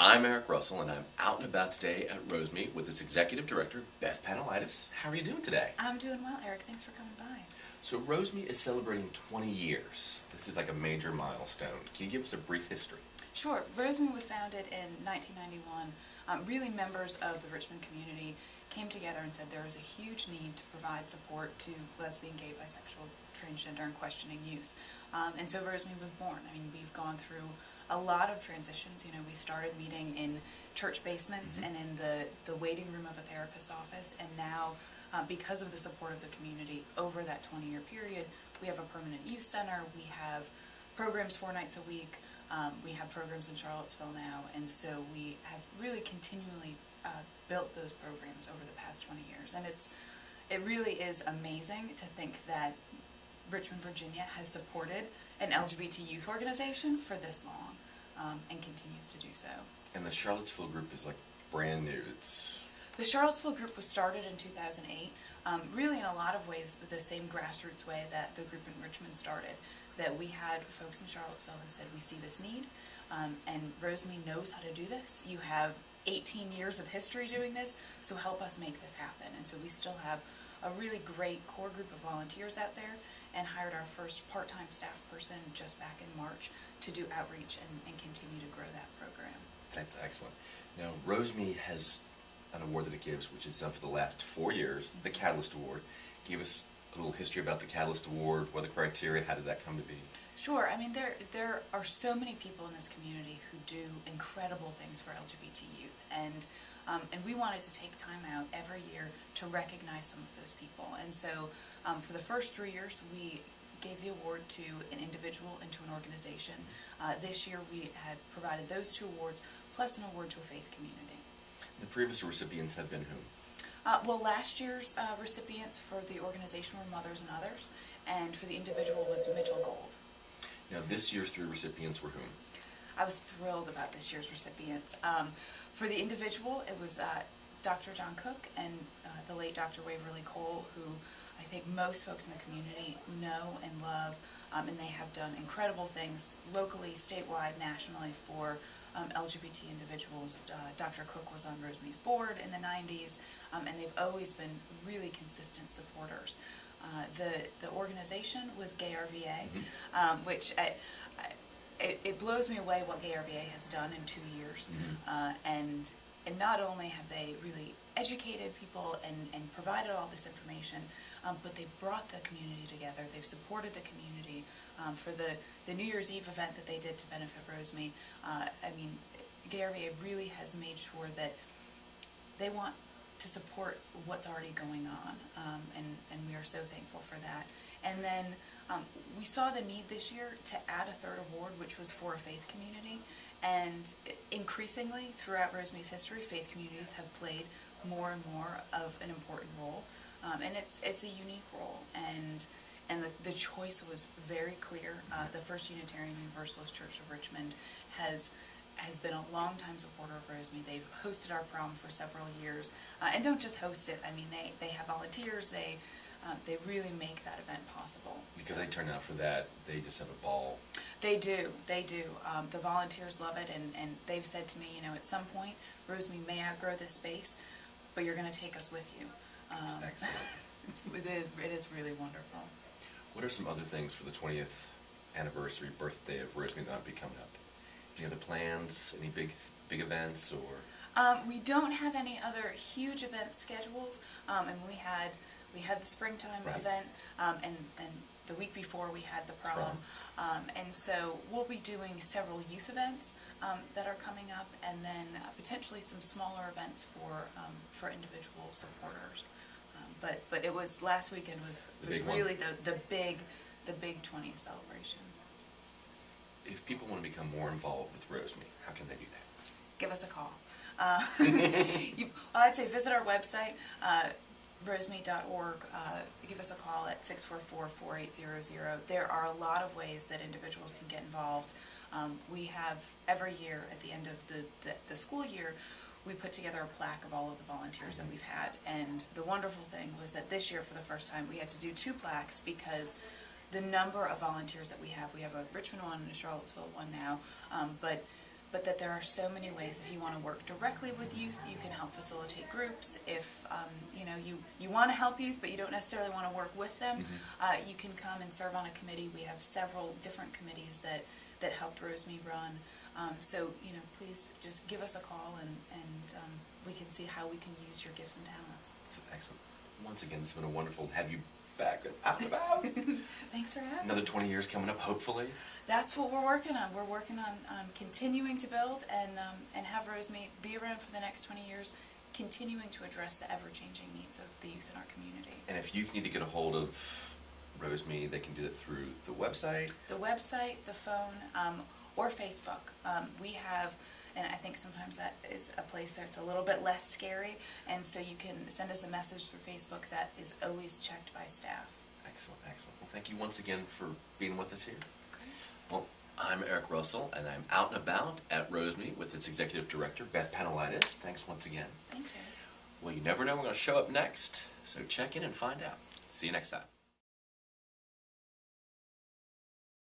I'm Eric Russell, and I'm out and about today at ROSMY with its Executive Director, Beth Panelitis. How are you doing today? I'm doing well, Eric. Thanks for coming by. So ROSMY is celebrating 20 years. This is like a major milestone. Can you give us a brief history? Sure. ROSMY was founded in 1991. Really members of the Richmond community came together and said there was a huge need to provide support to lesbian, gay, bisexual, transgender, and questioning youth. And so ROSMY was born. I mean, we've gone through a lot of transitions. You know, we started meeting in church basements and in the waiting room of a therapist's office, and now, because of the support of the community over that 20-year period, we have a permanent youth center, we have programs 4 nights a week, we have programs in Charlottesville now, and so we have really continually built those programs over the past 20 years. And it really is amazing to think that Richmond, Virginia has supported an LGBT youth organization for this long, and continues to do so. And the Charlottesville group is like brand new. The Charlottesville group was started in 2008, really in a lot of ways the same grassroots way that the group in Richmond started, that we had folks in Charlottesville who said, we see this need, and ROSMY knows how to do this. You have 18 years of history doing this, so help us make this happen. And so we still have a really great core group of volunteers out there, and hired our first part-time staff person just back in March to do outreach and continue to grow that program. That's excellent. Now, ROSMY has an award that it gives, which is done for the last 4 years, the Catalyst Award. Give us a little history about the Catalyst Award, what are the criteria, how did that come to be? Sure. I mean, there are so many people in this community who do incredible things for LGBT youth, and we wanted to take time out every year to recognize some of those people. And so for the first 3 years, we gave the award to an individual and to an organization. This year we had provided those 2 awards, plus an award to a faith community. The previous recipients have been whom? Well, last year's recipients for the organization were Mothers and Others, and for the individual was Mitchell Gold. Now, this year's 3 recipients were whom? I was thrilled about this year's recipients. For the individual, it was Dr. John Cook and the late Dr. Waverly Cole, who I think most folks in the community know and love, and they have done incredible things locally, statewide, nationally for LGBT individuals. Dr. Cook was on ROSMY's board in the 90s, and they've always been really consistent supporters. The organization was Gay RVA, which it blows me away what Gay RVA has done in 2 years, and not only have they really educated people and provided all this information, but they brought the community together. They've supported the community. For the New Year's Eve event that they did to benefit ROSMY, I mean, Gay RVA really has made sure that they want to support what's already going on, and we are so thankful for that. And then we saw the need this year to add a 3rd award, which was for a faith community, and increasingly throughout ROSMY's history, faith communities have played more and more of an important role, and it's a unique role, and the choice was very clear. The First Unitarian Universalist Church of Richmond has been a long-time supporter of ROSMY. They've hosted our prom for several years, and don't just host it. I mean, they have volunteers. They really make that event possible. Because they turn out for that, they just have a ball. They do. The volunteers love it, and they've said to me, you know, at some point, ROSMY may outgrow this space, but you're going to take us with you. That's excellent. It is really wonderful. What are some other things for the 20th anniversary birthday of ROSMY that might be coming up? Any other plans? Any big events? Or we don't have any other huge events scheduled, and we had the springtime event, and the week before we had the prom. And so we'll be doing several youth events that are coming up, and then potentially some smaller events for individual supporters. But it was last weekend was really the big 20th celebration. If people want to become more involved with ROSMY, how can they do that? Give us a call. I'd say visit our website, rosmy.org. Give us a call at 644-4800. There are a lot of ways that individuals can get involved. We have every year at the end of the school year, we put together a plaque of all of the volunteers that we've had. And the wonderful thing was that this year, for the first time, we had to do 2 plaques because the number of volunteers that we have a Richmond one and a Charlottesville one now, but but that there are so many ways. If you want to work directly with youth, you can help facilitate groups. If you know, you want to help youth, but you don't necessarily want to work with them, you can come and serve on a committee. We have several different committees that helped ROSMY run. So, you know, please just give us a call, and we can see how we can use your gifts and talents. Excellent. Once again, it's been a wonderful to have you back out and about. Thanks for having me. Another 20 years coming up, hopefully. That's what we're working on. We're working on continuing to build and have ROSMY be around for the next 20 years, continuing to address the ever-changing needs of the youth in our community. And if youth need to get a hold of ROSMY, they can do that through the website? The website, the phone, or Facebook. We have, and I think sometimes that is a place that's a little bit less scary, and so you can send us a message through Facebook that is always checked by staff. Excellent, excellent. Well, thank you once again for being with us here. Okay. Well, I'm Eric Russell, and I'm out and about at ROSMY with its Executive Director, Beth Panelitis. Thanks once again. Thanks, Eric. Well, you never know when we're going to show up next, so check in and find out. See you next time.